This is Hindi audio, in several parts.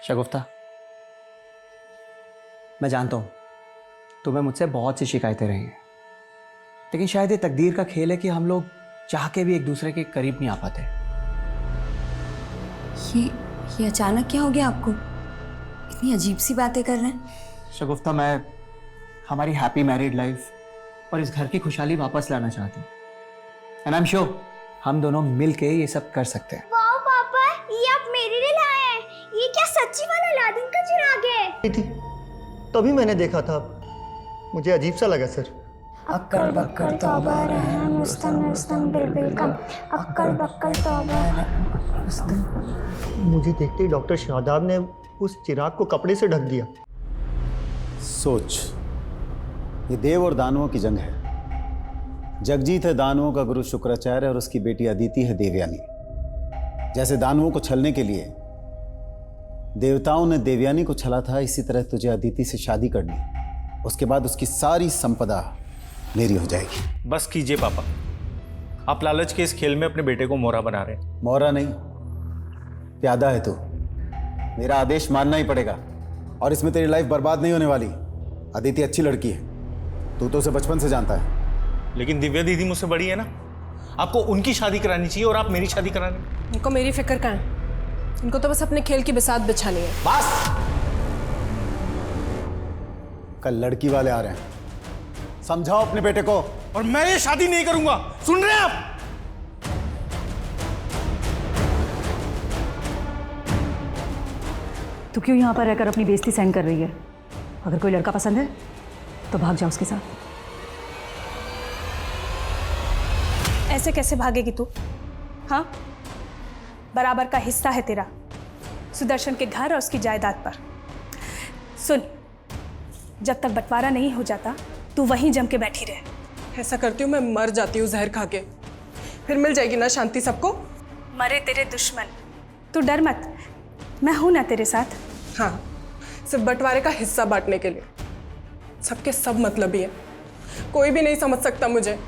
शगुफ्ता, मैं जानता हूँ तुम्हें मुझसे बहुत सी शिकायतें रही हैं, लेकिन शायद ये तकदीर का खेल है कि हम लोग चाह के भी एक दूसरे के करीब नहीं आ पाते। ये अचानक क्या हो गया आपको? इतनी अजीब सी बातें कर रहे हैं। शगुफ्ता, मैं हमारी हैप्पी मैरिड लाइफ और इस घर की खुशहाली वापस लाना चाहती हूँ। एंड आई एम श्योर हम दोनों मिल के ये सब कर सकते हैं। वाह पापा, ये आप मेरे लिए लाए हैं। ये क्या सच्ची वाला अलादीन का चिराग है? थी तभी मैंने देखा था, मुझे अजीब सा लगा सर। अक्कर बक्कर तौबा रहम मुस्तम मुस्तम बिल्बिल कम, अक्कर बक्कर तौबा। मुझे देखते ही डॉक्टर शादाब ने उस चिराग को कपड़े से ढक दिया। सोच, ये देव और दानवों की जंग है। जगजीत है दानवों का गुरु शुक्राचार्य और उसकी बेटी अदिति है देवयानी। जैसे दानवों को छलने के लिए देवताओं ने देवयानी को छला था, इसी तरह तुझे अदिति से शादी करनी, उसके बाद उसकी सारी संपदा मेरी हो जाएगी। बस कीजिए पापा, आप लालच के इस खेल में अपने बेटे को मोहरा बना रहे हैं। मोहरा नहीं, प्यादा है तू। मेरा आदेश मानना ही पड़ेगा और इसमें तेरी लाइफ बर्बाद नहीं होने वाली। अदिति अच्छी लड़की है, तू तो उसे बचपन से जानता है। लेकिन दिव्या दीदी मुझसे बड़ी है ना, आपको उनकी शादी करानी चाहिए और आप मेरी शादी कराने। इनको मेरी फिक्र कहाँ है? इनको तो बस अपने खेल की बिसात बिछानी है। बस, कल लड़की वाले आ रहे हैं, समझाओ अपने बेटे को। और मैं ये शादी नहीं करूंगा, सुन रहे हैं आप? तू क्यों यहाँ पर रहकर अपनी बेइज्जती सहन कर रही है? अगर कोई लड़का पसंद है तो भाग जा उसके साथ। ऐसे कैसे भागेगी तू? हाँ, बराबर का हिस्सा है तेरा सुदर्शन के घर और उसकी जायदाद पर। सुन, जब तक बंटवारा नहीं हो जाता तू वहीं जम के बैठी रहे। ऐसा करती हूँ मैं मर जाती हूँ जहर खा के, फिर मिल जाएगी ना शांति सबको। मरे तेरे दुश्मन, तू डर मत, मैं हूं ना तेरे साथ। हाँ, सिर्फ बंटवारे का हिस्सा बांटने के लिए। सबके सब मतलबी है, कोई भी नहीं समझ सकता मुझे।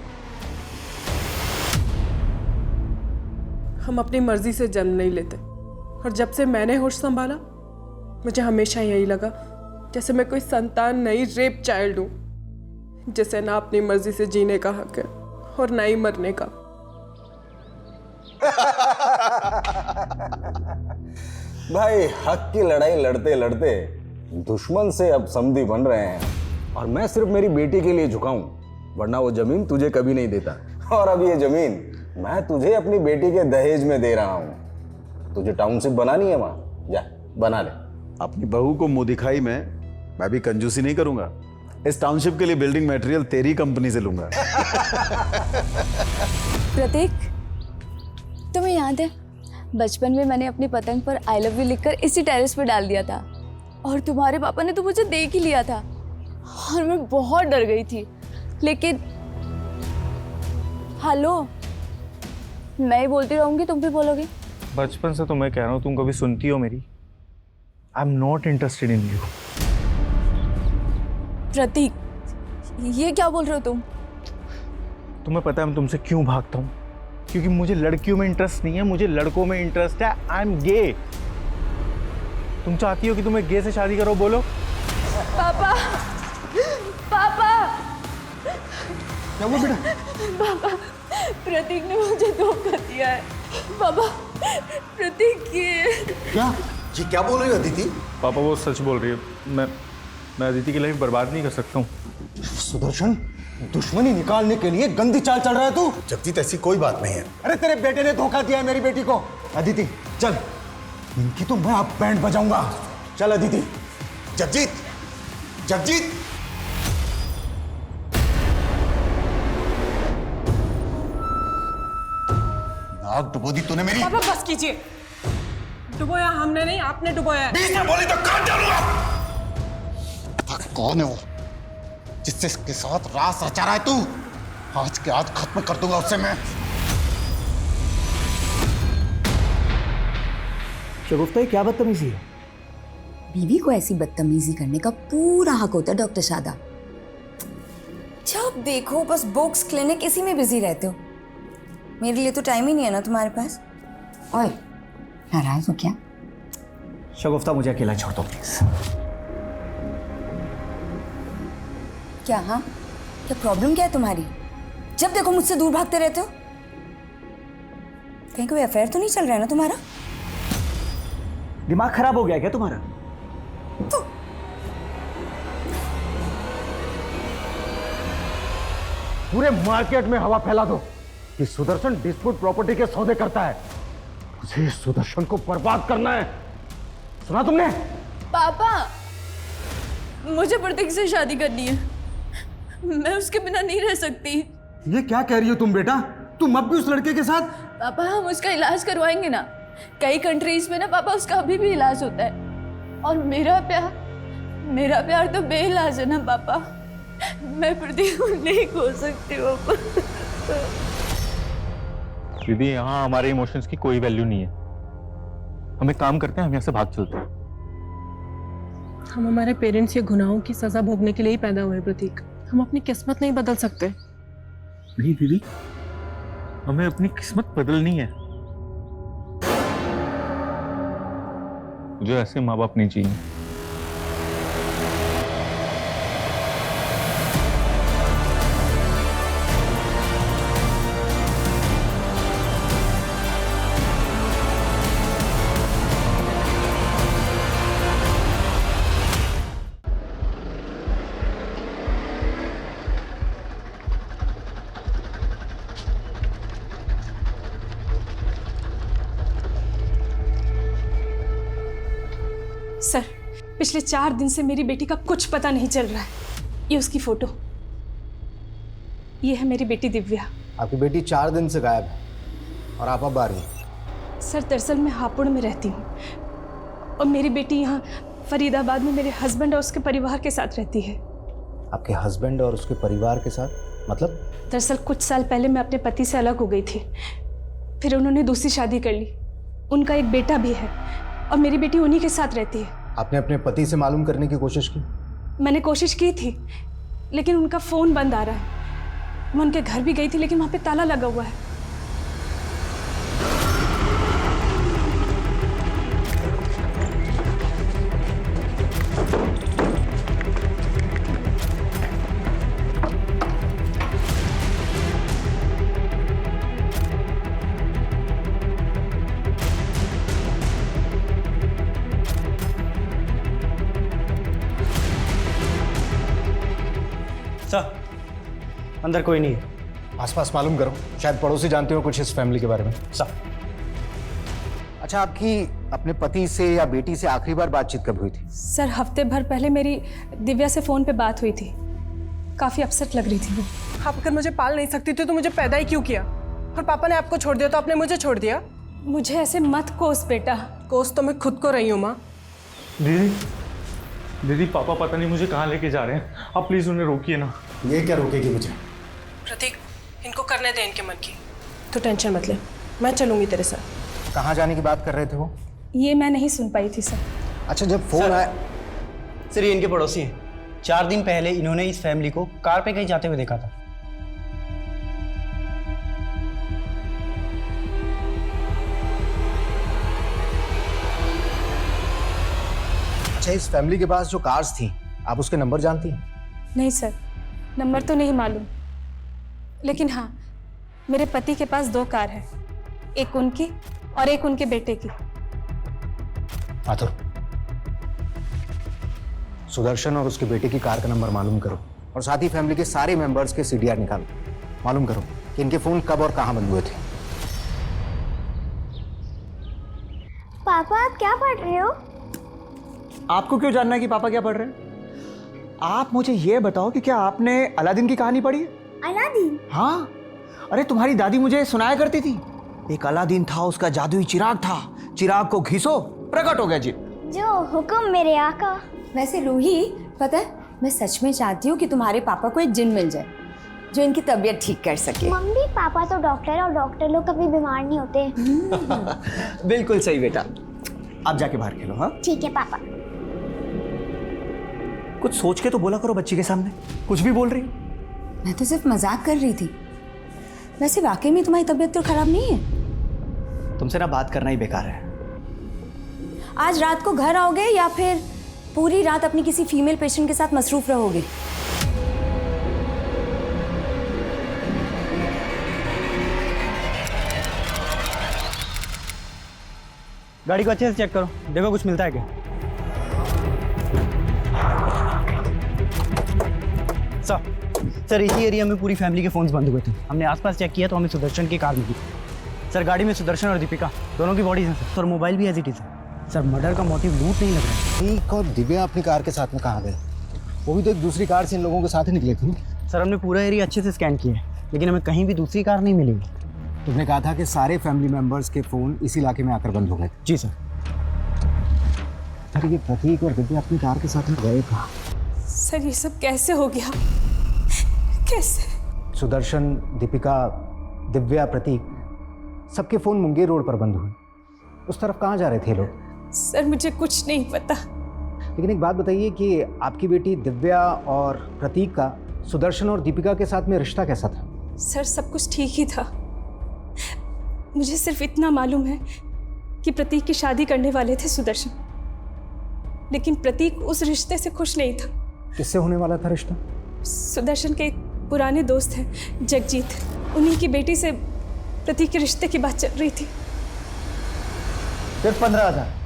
हम अपनी मर्जी से जन्म नहीं लेते, और जब से मैंने होश संभाला मुझे हमेशा यही लगा जैसे मैं कोई संतान नहीं, रेप चाइल्ड हूँ, जिसे ना अपनी मर्जी से जीने का हक है और ना ही मरने का। भाई, हक की लड़ाई लड़ते लड़ते दुश्मन से अब समधी बन रहे हैं, और मैं सिर्फ मेरी बेटी के लिए झुकाऊं, वरना वो जमीन तुझे कभी नहीं देता। और अब ये जमीन मैं तुझे अपनी बेटी के दहेज में दे रहा हूं। तुझे टाउनशिप बनानी है वहां, जा बना ले। अपनी बहू को मुंह दिखाई में मैं भी कंजूसी नहीं करूंगा। इस टाउनशिप के लिए बिल्डिंग मटेरियल तेरी कंपनी से लूंगा। प्रतीक, तुम्हें याद है बचपन में मैंने अपनी पतंग पर आई लव यू लिखकर इसी टेरेस पर डाल दिया था, और तुम्हारे पापा ने तो मुझे देख ही लिया था और मैं बहुत डर गई थी। लेकिन हेलो, मैं ही बोलती रहूंगी, तुम भी बोलोगे। बचपन से तो मैं कह रहा हूं, तुम कभी सुनती हो मेरी? I am not interested in you. Pratik, ये क्या बोल रहे हो तुम? तुम्हें पता है मैं तुमसे क्यों भागता हूं? क्योंकि मुझे लड़कियों में इंटरेस्ट नहीं है, मुझे लड़कों में इंटरेस्ट है। I am gay. तुम चाहती हो कि तुम्हें गे से शादी करो? बोलो। पापा, पापा, क्या हुआ बेटा? पापा, प्रतीक ने मुझे धोखा दिया है। पापा, प्रतीक ये क्या बोल रही हो अदिति? पापा, वो सच बोल रही है। मैं अदिति की लाइफ बर्बाद नहीं कर सकता हूँ। सुदर्शन, दुश्मनी निकालने के लिए गंदी चाल चल रहा है तू। जगजीत, ऐसी कोई बात नहीं है। अरे तेरे बेटे ने धोखा दिया है मेरी बेटी को। अदिति चल, इनकी तो मैं अब बैंड बजाऊंगा। चल अदिति। जगजीत, जगजीत, नाक डुबो दी तूने मेरी। पापा बस कीजिए, डुबोया हमने नहीं, आपने डुबोया है। बीच में बोली तो काट डालूंगा। कौन है वो जिससे इसके साथ रास रचा रहा है तू? आज के आज खत्म कर दूंगा उससे मैं। शगुफ्ता, ये क्या बदतमीजी है? बीवी को ऐसी बदतमीजी करने का पूरा हक होता है डॉक्टर शादा। जब देखो बस बुक्स, क्लिनिक, इसी में बिजी रहते हो। मेरे लिए तो टाइम ही नहीं है ना तुम्हारे पास। ओए, नाराज हो क्या? शगुफ्ता मुझे अकेला छोड़ दो प्लीज। क्या? हाँ, क्या प्रॉब्लम क्या है तुम्हारी? जब देखो मुझसे दूर भागते रहते हो। कहीं कोई अफेयर तो नहीं चल रहा है ना तुम्हारा? दिमाग खराब हो गया क्या तुम्हारा? पूरे मार्केट में हवा फैला दो कि सुदर्शन डिस्प्यूट प्रॉपर्टी के सौदे करता है। मुझे सुदर्शन को बर्बाद करना है, सुना तुमने? पापा, मुझे प्रतीक से शादी करनी है। मैं उसके बिना नहीं रह सकती। ये क्या कह रही हो तुम बेटा? तुम अब भी उस लड़के के साथ? पापा, हम उसका इलाज करवाएंगे ना। कई कंट्रीज में ना पापा उसका अभी भी इलाज होता है। और मेरा प्यार तो बेइलाज है ना पापा। मैं प्रतीक को नहीं खो सकती पापा। दीदी, यहाँ हमारे इमोशंस की कोई वैल्यू नहीं है। हम एक काम करते हैं, हम यहाँ से भाग चलते हैं। हम हमारे पेरेंट्स के गुनाहों की सजा भोगने के लिए ही पैदा हुए प्रतीक। हम अपनी किस्मत नहीं बदल सकते। नहीं दीदी, हमें अपनी किस्मत बदलनी है। मुझे ऐसे माँ बाप नहीं चाहिए। सर, पिछले 4 दिन से मेरी बेटी का कुछ पता नहीं चल रहा है। ये उसकी फोटो, ये है मेरी बेटी दिव्या। आपकी बेटी 4 दिन से गायब है और आप अब आ रही हैं। सर, दरअसल मैं हापुड़ में रहती हूँ और मेरी बेटी यहाँ फरीदाबाद में मेरे हस्बैंड और उसके परिवार के साथ रहती है। आपके हस्बैंड और उसके परिवार के साथ? मतलब? दरअसल कुछ साल पहले मैं अपने पति से अलग हो गई थी, फिर उन्होंने दूसरी शादी कर ली। उनका एक बेटा भी है और मेरी बेटी उन्हीं के साथ रहती है। आपने अपने पति से मालूम करने की कोशिश की? मैंने कोशिश की थी, लेकिन उनका फ़ोन बंद आ रहा है। मैं उनके घर भी गई थी, लेकिन वहाँ पे ताला लगा हुआ है। सर, अंदर कोई नहीं है। आसपास मालूम करो, शायद पड़ोसी जानते हो कुछ इस फैमिली के बारे में। सर, अच्छा, आपकी अपने पति से या बेटी से आखिरी बार बातचीत कब हुई थी? सर, हफ्ते भर पहले मेरी दिव्या से फ़ोन पे बात हुई थी। काफ़ी अपसेट लग रही थी वो। आप अगर मुझे पाल नहीं सकती थी तो मुझे पैदा ही क्यों किया? और पापा ने आपको छोड़ दिया तो आपने मुझे छोड़ दिया? मुझे ऐसे मत कोस बेटा। कोस तो मैं खुद को रही हूँ माँ। दीदी, पापा पता नहीं मुझे कहाँ लेके जा रहे हैं। आप प्लीज उन्हें रोकिए ना। ये क्या रोकेगी मुझे? प्रतीक, इनको करने दे इनके मन की। तो टेंशन मत ले, मैं चलूंगी तेरे साथ। कहाँ जाने की बात कर रहे थे वो? ये मैं नहीं सुन पाई थी सर। अच्छा, जब फोन आया। सर, ये इनके पड़ोसी हैं। 4 दिन पहले इन्होंने इस फैमिली को कार पे कहीं जाते हुए देखा था। अच्छा, इस फैमिली के पास जो कार्स थी, आप उसके नंबर जानती हैं? नहीं सर, नंबर तो नहीं मालूम, लेकिन हाँ, मेरे पति के पास 2 कार है, एक उनकी और एक उनके बेटे की। आतुर, सुदर्शन और उसके बेटे की कार का नंबर मालूम करो और साथ ही फैमिली के सारे मेंबर्स के सीडीआर निकालो। मालूम करो कि इनके फोन कब और कहां बंद हुए थे। पापा, आप क्या पढ़ रहे हो? आपको क्यों जानना है कि पापा क्या पढ़ रहे हैं? आप मुझे ये बताओ कि क्या आपने अलादीन की कहानी पढ़ी है? अलादीन? हाँ, अरे तुम्हारी दादी मुझे सुनाया करती थी। एक अलादीन था, उसका जादुई चिराग था, चिराग को घिसो प्रकट हो गया जी। जो हुक्म मेरे आका। वैसे रूही, पता है, मैं सच में चाहती हूँ कि तुम्हारे पापा को एक जिन मिल जाए जो इनकी तबीयत ठीक कर सके। मम्मी, पापा तो डॉक्टर है और डॉक्टर लोग कभी बीमार नहीं होते। बिल्कुल सही बेटा। आप जाके बाहर खेलो। हाँ ठीक है पापा। कुछ सोच के तो बोला करो बच्ची के सामने, कुछ भी बोल रही हो। मैं तो सिर्फ मजाक कर रही थी। वैसे वाकई में तुम्हारी तबीयत तो खराब नहीं है? तुमसे ना बात करना ही बेकार है। आज रात को घर आओगे या फिर पूरी रात अपनी किसी फीमेल पेशेंट के साथ मसरूफ रहोगे? गाड़ी को अच्छे से चेक करो, देखो कुछ मिलता है क्या। सर इसी एरिया में पूरी फैमिली के फोन्स बंद हुए थे। हमने आसपास चेक किया तो हमें सुदर्शन की कार मिली। सर गाड़ी में सुदर्शन और दीपिका दोनों की बॉडीज हैं सर, और मोबाइल भी एज इट इज है। सर मर्डर का मोटिव लूट नहीं लग रहा है। ठीक, और दिव्या अपनी कार के साथ में कहाँ गए? वो भी तो एक दूसरी कार से इन लोगों के साथ ही निकले थे। सर हमने पूरा एरिया अच्छे से स्कैन किया है, लेकिन हमें कहीं भी दूसरी कार नहीं मिली। तुमने कहा था कि सारे फैमिली मेंबर्स के फ़ोन इस इलाके में आकर बंद हो गए। जी सर। सर ये प्रतीक और दिव्या अपनी कार के साथ में गए कहाँ? सर ये सब कैसे हो गया? कैसे? सुदर्शन, दीपिका, दिव्या, प्रतीक सबके फ़ोन मुंगेर रोड पर बंद हुए। उस तरफ कहाँ जा रहे थे लोग? सर मुझे कुछ नहीं पता। लेकिन एक बात बताइए कि आपकी बेटी दिव्या और प्रतीक का सुदर्शन और दीपिका के साथ में रिश्ता कैसा था? सर सब कुछ ठीक ही था। मुझे सिर्फ इतना मालूम है कि प्रतीक की शादी करने वाले थे सुदर्शन, लेकिन प्रतीक उस रिश्ते से खुश नहीं था। किससे होने वाला था रिश्ता? सुदर्शन के एक पुराने दोस्त हैं जगजीत, उन्हीं की बेटी से प्रतीक के रिश्ते की बात चल रही थी। सिर्फ 15,000?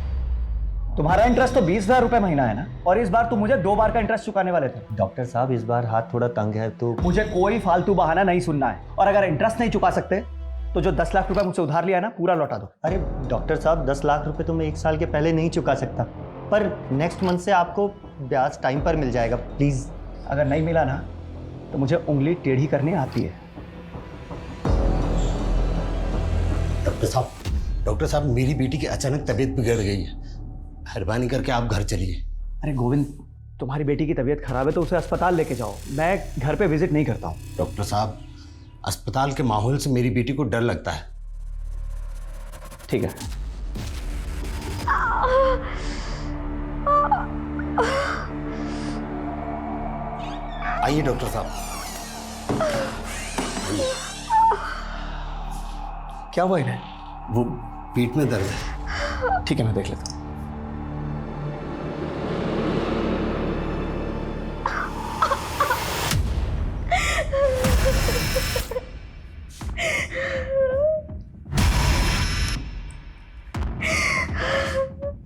तुम्हारा इंटरेस्ट तो 20,000 रुपए महीना है ना, और इस बार तुम मुझे 2 बार का इंटरेस्ट चुकाने वाले थे। डॉक्टर साहब इस बार हाथ थोड़ा तंग है तो मुझे कोई फालतू बहाना नहीं सुनना है, और अगर इंटरेस्ट नहीं चुका सकते तो जो 10 लाख रुपए मुझसे उधार लिया है ना, पूरा लौटा दो। अरे डॉक्टर साहब 10 लाख रुपए तो मैं 1 साल के पहले नहीं चुका सकता, पर नेक्स्ट मंथ से आपको ब्याज टाइम पर मिल जाएगा, प्लीज़। अगर नहीं मिला ना तो मुझे उंगली टेढ़ी करनी आती है। डॉक्टर साहब मेरी बेटी की अचानक तबीयत बिगड़ गई है, मेहरबानी करके आप घर चलिए। अरे गोविंद, तुम्हारी बेटी की तबीयत खराब है तो उसे अस्पताल लेके जाओ, मैं घर पे विजिट नहीं करता हूँ। डॉक्टर साहब अस्पताल के माहौल से मेरी बेटी को डर लगता है। ठीक है। आइए डॉक्टर साहब। क्या हुआ इन्हें? वो पेट में दर्द है। ठीक है मैं देख लेता हूँ।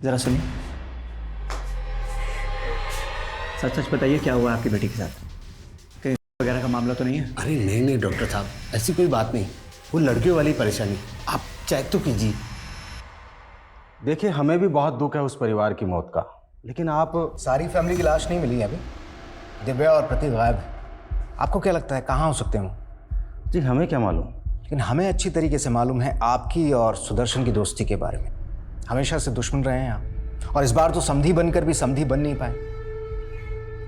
जरा सुनिए, सच सच बताइए क्या हुआ आपकी बेटी के साथ? कहीं वगैरह का मामला तो नहीं है? अरे नहीं नहीं डॉक्टर साहब, ऐसी कोई बात नहीं, वो लड़कियों वाली परेशानी। आप चेक तो कीजिए। देखिए हमें भी बहुत दुख है उस परिवार की मौत का, लेकिन आप सारी फैमिली की लाश नहीं मिली है अभी। दिव्या और प्रतीक गायब है। आपको क्या लगता है कहाँ हो सकते हो? जी हमें क्या मालूम, लेकिन हमें अच्छी तरीके से मालूम है आपकी और सुदर्शन की दोस्ती के बारे में। हमेशा से दुश्मन रहे हैं आप, और इस बार तो समधी बनकर भी समधी बन नहीं पाए।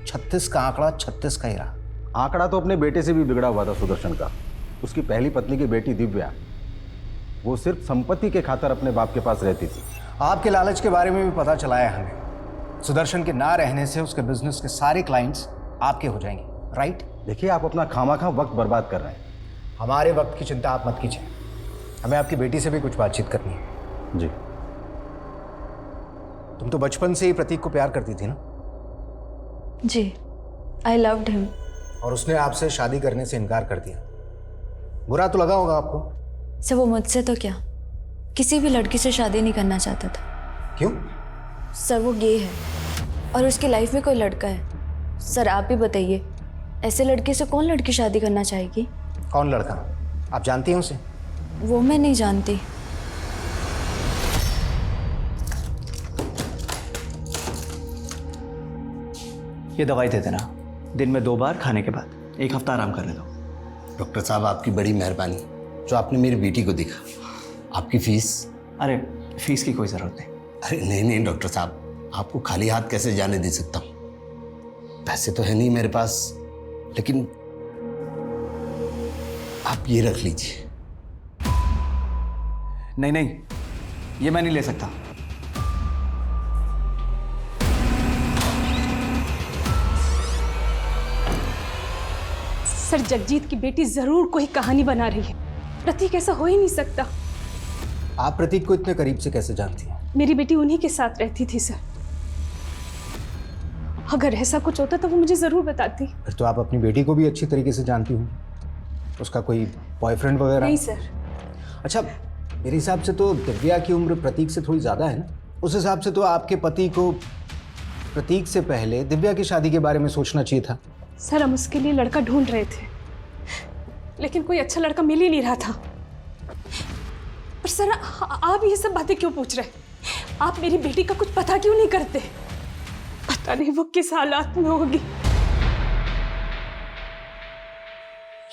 36 का आंकड़ा 36 का ही रहा। आंकड़ा तो अपने बेटे से भी बिगड़ा हुआ था सुदर्शन का। उसकी पहली पत्नी की बेटी दिव्या, वो सिर्फ संपत्ति के खातिर अपने बाप के पास रहती थी। आपके लालच के बारे में भी पता चला है हमें। सुदर्शन के ना रहने से उसके बिजनेस के सारे क्लाइंट्स आपके हो जाएंगे, राइट? देखिए आप अपना खामाखा वक्त बर्बाद कर रहे हैं। हमारे वक्त की चिंता आप मत कीजिए, हमें आपकी बेटी से भी कुछ बातचीत करनी है। जी। तुम तो बचपन से ही प्रतीक को प्यार करती थी ना? जी, आई लव्ड हिम। और उसने आपसे शादी करने से इनकार कर दिया। बुरा तो लगा होगा आपको? सर वो मुझसे तो क्या, किसी भी लड़की से शादी नहीं करना चाहता था। क्यों? सर वो गे है और उसकी लाइफ में कोई लड़का है। सर आप भी बताइए, ऐसे लड़के से कौन लड़की शादी करना चाहेगी? कौन लड़का? आप जानती हैं उसे? वो मैं नहीं जानती। ये दवाई दे देना, दिन में 2 बार खाने के बाद, 1 हफ्ता आराम करने दो। डॉक्टर साहब आपकी बड़ी मेहरबानी जो आपने मेरी बेटी को देखा। आपकी फीस? अरे फीस की कोई ज़रूरत नहीं। अरे नहीं नहीं डॉक्टर साहब, आपको खाली हाथ कैसे जाने दे सकता हूँ। पैसे तो है नहीं मेरे पास, लेकिन आप ये रख लीजिए। नहीं नहीं, ये मैं नहीं ले सकता। सर जगजीत की बेटी जरूर कोई कहानी बना रही है। प्रतीक ऐसा हो ही नहीं सकता। आप प्रतीक को इतने करीब से कैसे जानती हैं? मेरी बेटी उन्हीं के साथ रहती थी सर। अगर ऐसा कुछ होता तो वो मुझे ज़रूर बताती। फिर तो आप अपनी बेटी को भी अच्छी तरीके से जानती हूँ। उसका कोई बॉयफ्रेंड वगैरह? नहीं सर। अच्छा, मेरे हिसाब से तो दिव्या की उम्र प्रतीक से थोड़ी ज़्यादा है ना। उस हिसाब से तो आपके पति को प्रतीक से पहले दिव्या की शादी के बारे में सोचना चाहिए था। सर हम उसके लिए लड़का ढूंढ रहे थे, लेकिन कोई अच्छा लड़का मिल ही नहीं रहा था। पर सर आप ये सब बातें क्यों पूछ रहे? आप मेरी बेटी का कुछ पता क्यों नहीं करते? पता नहीं वो किस हालात में होगी।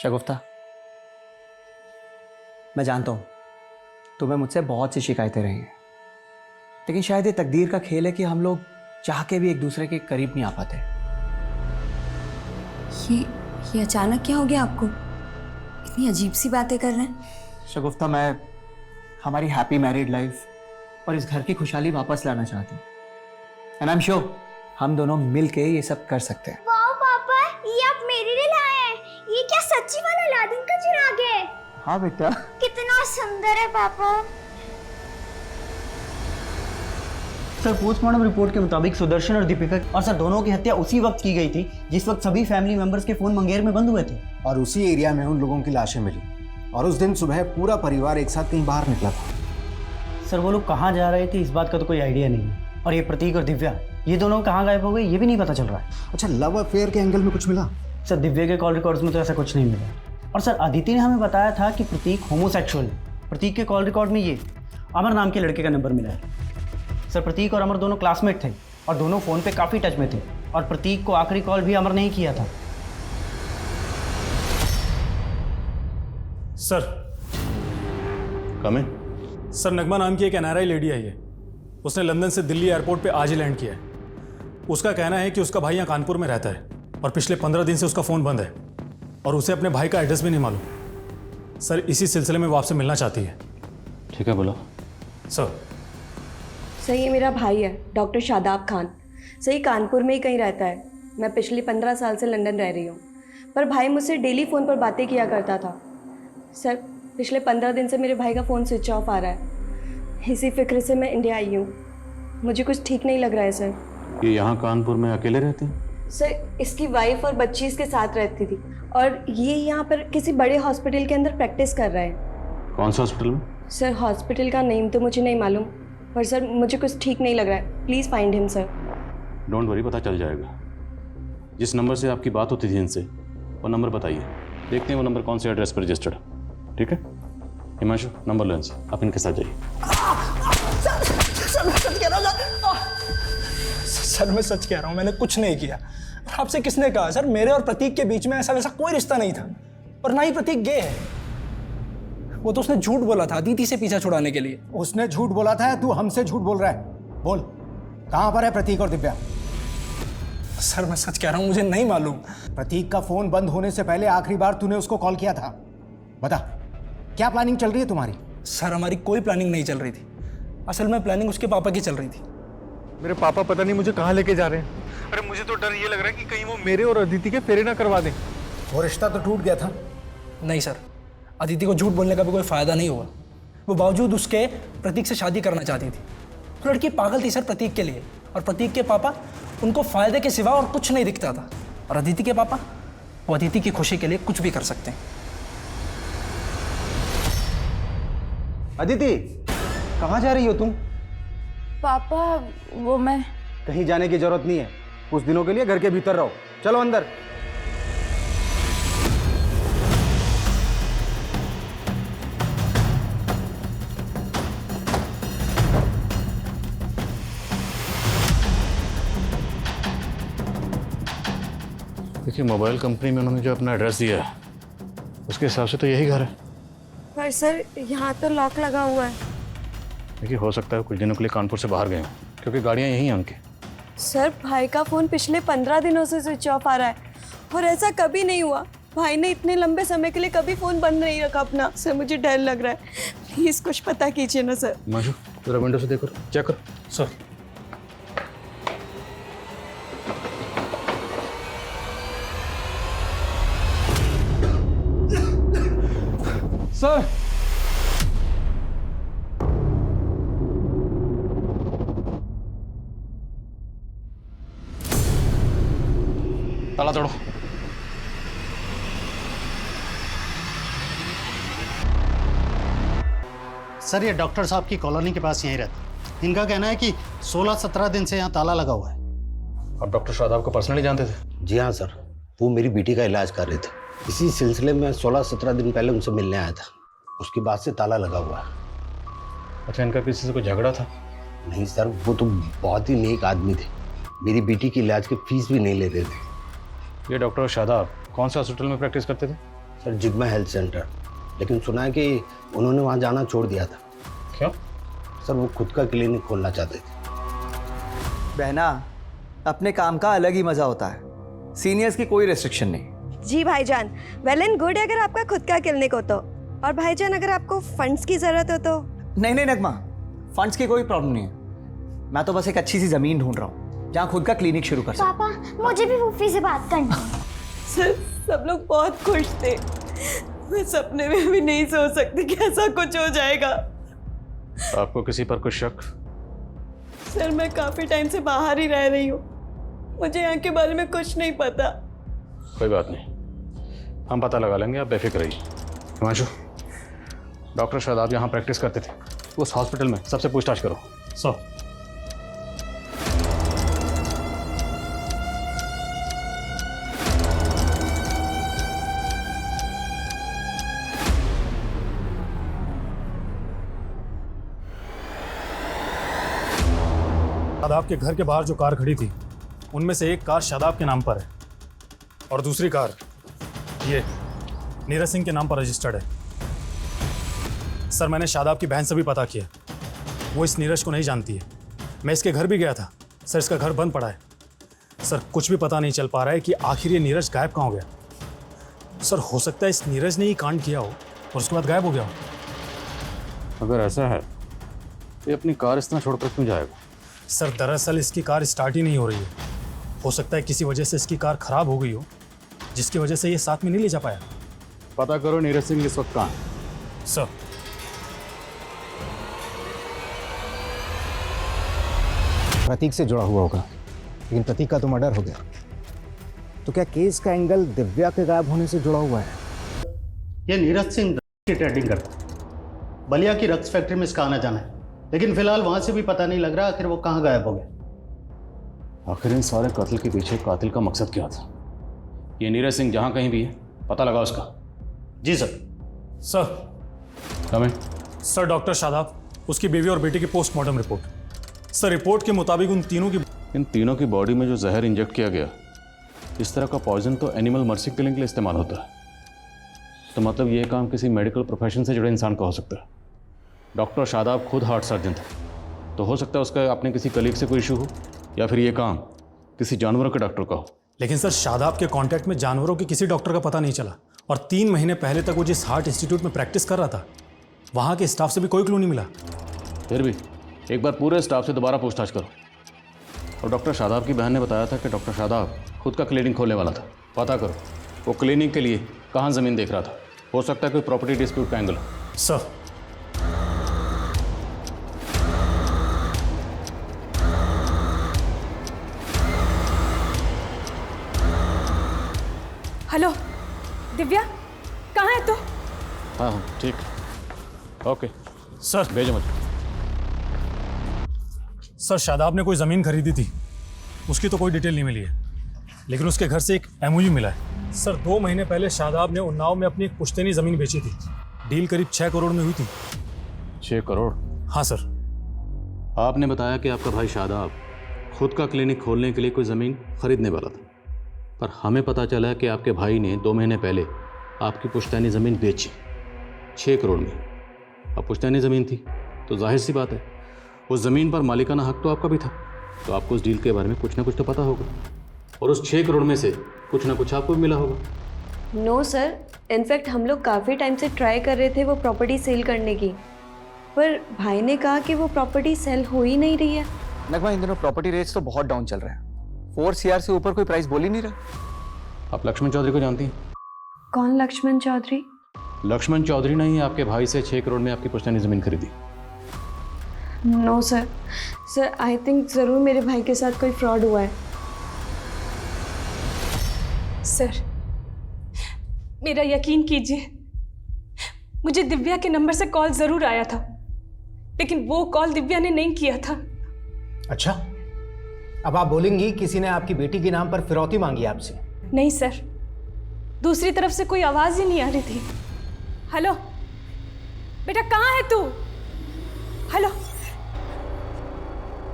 शगुफ्ता, मैं जानता हूँ तुम्हें मुझसे बहुत सी शिकायतें रही हैं, लेकिन शायद ये तकदीर का खेल है कि हम लोग चाह के भी एक दूसरे के करीब नहीं आ पाते। ये अचानक क्या हो गया आपको? इतनी अजीब सी बातें कर रहे हैं। शगुफ्ता, मैं हमारी हैप्पी मैरिड लाइफ और इस घर की खुशहाली वापस लाना चाहता हूँ। एंड आई एम श्योर हम दोनों मिल के ये सब कर सकते हैं। वाह पापा, ये आप मेरे लिए लाए हैं। ये क्या सच्ची वाला अलादीन का चिराग है? हाँ बेटा। कितना सुंदर है पापा। सर, पोस्टमार्टम रिपोर्ट के मुताबिक सुदर्शन और दीपिका और सर दोनों की हत्या उसी वक्त की गई थी जिस वक्त सभी फैमिली मेंबर्स के फोन मंगेर में बंद हुए थे। और उसी एरिया में उन लोगों की लाशें मिली और उस दिन सुबह पूरा परिवार एक साथ कहीं बाहर निकला था। सर, वो लोग कहाँ जा रहे थे इस बात का तो कोई आइडिया नहीं है। और ये प्रतीक और दिव्या, ये दोनों कहाँ गायब हो गए ये भी नहीं पता चल रहा है। अच्छा, लव अफेयर के एंगल में कुछ मिला? सर, दिव्या के कॉल रिकॉर्ड्स में तो ऐसा कुछ नहीं मिला। और सर, अदिति ने हमें बताया था कि प्रतीक होमोसेक्सुअल है। प्रतीक के कॉल रिकॉर्ड में ये अमर नाम के लड़के का नंबर मिला है। सर, प्रतीक और अमर दोनों क्लासमेट थे और दोनों फ़ोन पे काफ़ी टच में थे और प्रतीक को आखिरी कॉल भी अमर ने ही किया था। सर, कम इन। सर, नगमा नाम की एक NRI लेडी है। ये उसने लंदन से दिल्ली एयरपोर्ट पे आज ही लैंड किया है। उसका कहना है कि उसका भाई यहाँ कानपुर में रहता है और पिछले 15 दिन से उसका फ़ोन बंद है और उसे अपने भाई का एड्रेस भी नहीं मालूम। सर, इसी सिलसिले में वो आपसे मिलना चाहती है। ठीक है, बोलो। सर, ये मेरा भाई है, डॉक्टर शादाब खान। सही कानपुर में ही कहीं रहता है। मैं पिछले 15 साल से लंदन रह रही हूँ, पर भाई मुझसे डेली फ़ोन पर बातें किया करता था। सर, पिछले 15 दिन से मेरे भाई का फ़ोन स्विच ऑफ आ रहा है। इसी फिक्र से मैं इंडिया आई हूँ। मुझे कुछ ठीक नहीं लग रहा है सर। ये यहाँ कानपुर में अकेले रहते हैं? सर, इसकी वाइफ और बच्ची इसके साथ रहती थी और ये यहाँ पर किसी बड़े हॉस्पिटल के अंदर प्रैक्टिस कर रहे हैं। कौन सा हॉस्पिटल में? सर, हॉस्पिटल का नेम तो मुझे नहीं मालूम, पर सर मुझे कुछ ठीक नहीं लग रहा है। Please find him sir. Don't worry, पता चल जाएगा। जिस नंबर से आपकी बात होती थी इनसे, वो नंबर बताइए। देखते हैं वो नंबर कौन से एड्रेस पर रजिस्टर्ड है। ठीक है हिमांशु, नंबर लो इनसे, आप इनके साथ जाइए। सर, मैं सच कह रहा हूँ, मैंने कुछ नहीं किया। आपसे किसने कहा? सर, मेरे और प्रतीक के बीच में ऐसा वैसा कोई रिश्ता नहीं था और ना ही प्रतीक गे है। वो तो उसने झूठ बोला था अदिति से पीछा छुड़ाने के लिए। उसने झूठ बोला था या तू हमसे झूठ बोल रहा है? बोल, कहाँ पर है प्रतीक और दिव्या? सर, मैं सच कह रहा हूँ, मुझे नहीं मालूम। प्रतीक का फोन बंद होने से पहले आखिरी बार तूने उसको कॉल किया था। बता, क्या प्लानिंग चल रही है तुम्हारी? सर, हमारी कोई प्लानिंग नहीं चल रही थी। असल में प्लानिंग उसके पापा की चल रही थी। मेरे पापा पता नहीं मुझे कहाँ लेके जा रहे हैं। अरे मुझे तो डर ये लग रहा है कि कहीं वो मेरे और अदिति के फेरे ना करवा दें। वो रिश्ता तो टूट गया था। नहीं सर, अदिति को झूठ बोलने का भी कोई फायदा नहीं हुआ। वो बावजूद उसके प्रतीक से शादी करना चाहती थी। तो लड़की पागल थी सर प्रतीक के लिए, और प्रतीक के पापा उनको फायदे के सिवा और कुछ नहीं दिखता था। और अदिति के पापा, वो अदिति की खुशी के लिए कुछ भी कर सकते हैं। अदिति, कहाँ जा रही हो तुम? पापा, वो मैं कहीं जाने की जरूरत नहीं है। कुछ दिनों के लिए घर के भीतर रहो। चलो अंदर। देखिए, मोबाइल कंपनी में उन्होंने जो अपना एड्रेस दिया है उसके हिसाब से तो यही घर है। पर सर, यहाँ तो लॉक लगा हुआ है। देखिए, हो सकता है कुछ दिनों के लिए कानपुर से बाहर गए हों, क्योंकि गाड़ियाँ यहीं हैं उनकी। सर, भाई का फ़ोन पिछले 15 दिनों से स्विच ऑफ आ रहा है और ऐसा कभी नहीं हुआ। भाई ने इतने लंबे समय के लिए कभी फ़ोन बंद नहीं रखा अपना। सर, मुझे डर लग रहा है। प्लीज़ कुछ पता कीजिए ना सर। हिमांशु, जरा विंडो से देखो, चेक करो। सर, सर, ताला तोड़ो। सर ये डॉक्टर साहब की कॉलोनी के पास यहीं रहते। इनका कहना है कि 16-17 दिन से यहाँ ताला लगा हुआ है। आप डॉक्टर शादाब को पर्सनली जानते थे? जी हाँ सर, वो मेरी बेटी का इलाज कर रहे थे। इसी सिलसिले में 16-17 दिन पहले उनसे मिलने आया था। उसके बाद से ताला लगा हुआ है। अच्छा, इनका किसी से कोई झगड़ा था? नहीं सर, वो तो बहुत ही नेक आदमी थे। मेरी बेटी की इलाज की फीस भी नहीं लेते थे। ये डॉक्टर शादाब कौन से हॉस्पिटल में प्रैक्टिस करते थे? सर जिग्मा हेल्थ सेंटर, लेकिन सुना है कि उन्होंने वहाँ जाना छोड़ दिया था। क्यों? सर वो खुद का क्लिनिक खोलना चाहते थे। बहना, अपने काम का अलग ही मजा होता है। सीनियर्स की कोई रेस्ट्रिक्शन नहीं। जी भाईजान, वेल एंड गुड अगर आपका खुद का क्लिनिक हो तो। और भाईजान अगर आपको फंड्स की जरूरत हो तो। नहीं नहीं नगमा, फंड्स की कोई प्रॉब्लम नहीं है। मैं तो बस एक अच्छी सी जमीन ढूंढ रहा हूँ जहाँ खुद का क्लिनिक शुरू कर सकूं। पापा मुझे भी फूफी से बात करनी है। सर सब लोग बहुत खुश थे। मैं सपने में भी नहीं सोच सकती कि ऐसा कुछ हो जाएगा। आपको किसी पर कुछ शक? सर मैं काफी टाइम से बाहर ही रह रही हूँ, मुझे यहाँ के बारे में कुछ नहीं पता। कोई बात नहीं, हम पता लगा लेंगे, आप बेफिक्र रहिए। हिमांशु, डॉक्टर शादाब यहाँ प्रैक्टिस करते थे, उस हॉस्पिटल में सबसे पूछताछ करो। शादाब के घर के बाहर जो कार खड़ी थी उनमें से एक कार शादाब के नाम पर है और दूसरी कार ये नीरज सिंह के नाम पर रजिस्टर्ड है। सर मैंने शादाब की बहन से भी पता किया, वो इस नीरज को नहीं जानती है। मैं इसके घर भी गया था सर, इसका घर बंद पड़ा है। सर कुछ भी पता नहीं चल पा रहा है कि आखिर ये नीरज गायब कहाँ हो गया। सर हो सकता है इस नीरज ने ही कांड किया हो और उसके बाद गायब हो गया हो। अगर ऐसा है तो ये अपनी कार इस तरह छोड़कर क्यों जाएगा? सर दरअसल इसकी कार स्टार्ट ही नहीं हो रही है। हो सकता है किसी वजह से इसकी कार खराब हो गई हो, जिसकी वजह से ये साथ में नहीं ले जा पाया। पता करो नीरज सिंह इस वक्त कहाँ है। सर प्रतीक से जुड़ा हुआ होगा, लेकिन प्रतीक का तो मर्डर हो गया। तो क्या केस का एंगल दिव्या के गायब होने से जुड़ा हुआ है? ये नीरज सिंह की ट्रेडिंग करता है। बलिया की रक्स फैक्ट्री में इसका आना जाना है, लेकिन फिलहाल वहां से भी पता नहीं लग रहा आखिर वो कहाँ गायब हो गया। आखिर इन सारे कत्ल के पीछे कातिल का मकसद क्या था? ये नीरज सिंह जहां कहीं भी है पता लगा उसका। जी सर। सर कमें। सर डॉक्टर शादाब, उसकी बीवी और बेटी की पोस्टमार्टम रिपोर्ट। सर रिपोर्ट के मुताबिक इन तीनों की बॉडी में जो जहर इंजेक्ट किया गया, इस तरह का पॉइजन तो एनिमल मर्सी किलिंग के लिए इस्तेमाल होता है। तो मतलब ये काम किसी मेडिकल प्रोफेशन से जुड़े इंसान का हो सकता है। डॉक्टर शादाब खुद हार्ट सर्जन था, तो हो सकता है उसका अपने किसी कलीग से कोई इशू हो, या फिर ये काम किसी जानवरों के डॉक्टर का हो। लेकिन सर शादाब के कांटेक्ट में जानवरों के किसी डॉक्टर का पता नहीं चला, और 3 महीने पहले तक वो जिस हार्ट इंस्टीट्यूट में प्रैक्टिस कर रहा था वहाँ के स्टाफ से भी कोई क्लू नहीं मिला। फिर भी एक बार पूरे स्टाफ से दोबारा पूछताछ करो। और डॉक्टर शादाब की बहन ने बताया था कि डॉक्टर शादाब खुद का क्लिनिक खोलने वाला था। पता करो वो क्लिनिक के लिए कहाँ ज़मीन देख रहा था। हो सकता है कोई प्रॉपर्टी डिस्प्यूट का एंगल हो। सर हेलो दिव्या, कहाँ है तू? हाँ हाँ ठीक, ओके सर भेजो मुझे। सर शादाब ने कोई ज़मीन खरीदी थी, उसकी तो कोई डिटेल नहीं मिली है, लेकिन उसके घर से एक एमओयू मिला है। सर 2 महीने पहले शादाब ने उन्नाव में अपनी एक पुश्तैनी ज़मीन बेची थी। डील करीब 6 करोड़ में हुई थी। 6 करोड़? हाँ सर। आपने बताया कि आपका भाई शादाब खुद का क्लिनिक खोलने के लिए कोई ज़मीन खरीदने वाला था, पर हमें पता चला कि आपके भाई ने 2 महीने पहले आपकी पुश्तैनी ज़मीन बेची 6 करोड़ में। अब पुश्तैनी ज़मीन थी तो जाहिर सी बात है उस ज़मीन पर मालिकाना हक तो आपका भी था, तो आपको उस डील के बारे में कुछ ना कुछ तो पता होगा, और उस 6 करोड़ में से कुछ ना कुछ आपको भी मिला होगा। नो सर, इनफैक्ट हम लोग काफ़ी टाइम से ट्राई कर रहे थे वो प्रॉपर्टी सेल करने की, पर भाई ने कहा कि वो प्रॉपर्टी सेल हो ही नहीं रही है। नगमा, इन दिनों प्रॉपर्टी रेट्स तो बहुत डाउन चल रहे हैं। 4 CR से ऊपर कोई प्राइस बोल ही नहीं रहा। आप लक्ष्मण चौधरी को जानती हैं? कौन लक्ष्मण चौधरी? लक्ष्मण चौधरी ने ही आपके भाई से 6 करोड़ में आपकी पुश्तैनी ज़मीन खरीदी। No sir, sir I think ज़रूर मेरे भाई के साथ कोई फ्रॉड हुआ है। सर, मेरा यकीन कीजिए, मुझे दिव्या के नंबर से कॉल जरूर आया था, लेकिन वो कॉल दिव्या ने नहीं किया था। अच्छा, अब आप बोलेंगी किसी ने आपकी बेटी के नाम पर फिरौती मांगी आपसे? नहीं सर, दूसरी तरफ से कोई आवाज ही नहीं आ रही थी। हेलो बेटा, कहाँ है तू? हेलो।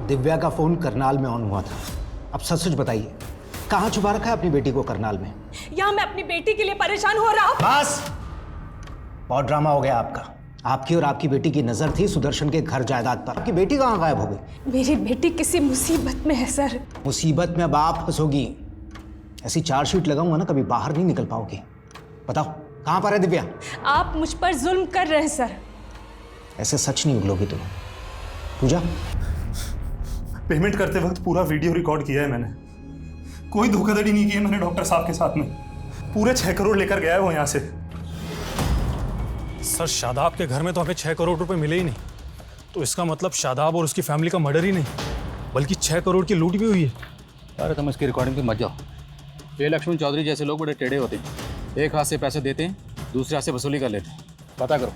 दिव्या का फोन करनाल में ऑन हुआ था। अब सच सच बताइए, कहाँ छुपा रखा है अपनी बेटी को करनाल में? यहाँ मैं अपनी बेटी के लिए परेशान हो रहा हूँ। बस, बहुत ड्रामा हो गया आपका। आपकी और आपकी बेटी की नजर थी सुदर्शन के घर जायदाद पर। आपकी बेटी कहाँ गायब हो गई? मेरी बेटी किसी मुसीबत में है सर। मुसीबत में अब आप फंसोगी। ऐसी चार्जशीट लगाऊंगा ना, कभी बाहर नहीं निकल पाओगी। बताओ कहाँ पर है दिव्या? आप मुझ पर जुल्म कर रहे हैं सर। ऐसे सच नहीं उगलोगी तुम। पूजा, पेमेंट करते वक्त पूरा वीडियो रिकॉर्ड किया है मैंने, कोई धोखाधड़ी नहीं की है मैंने डॉक्टर साहब के साथ में। पूरे 6 करोड़ लेकर गया है वो यहाँ से। सर, शादाब के घर में तो हमें 6 करोड़ रुपए मिले ही नहीं, तो इसका मतलब शादाब और उसकी फैमिली का मर्डर ही नहीं, बल्कि 6 करोड़ की लूट भी हुई है। अरे तुम इसकी रिकॉर्डिंग पे मत जाओ। ये लक्ष्मण चौधरी जैसे लोग बड़े टेढ़े होते हैं, एक हाथ से पैसे देते हैं, दूसरे हाथ से वसूली कर लेते हैं। पता करो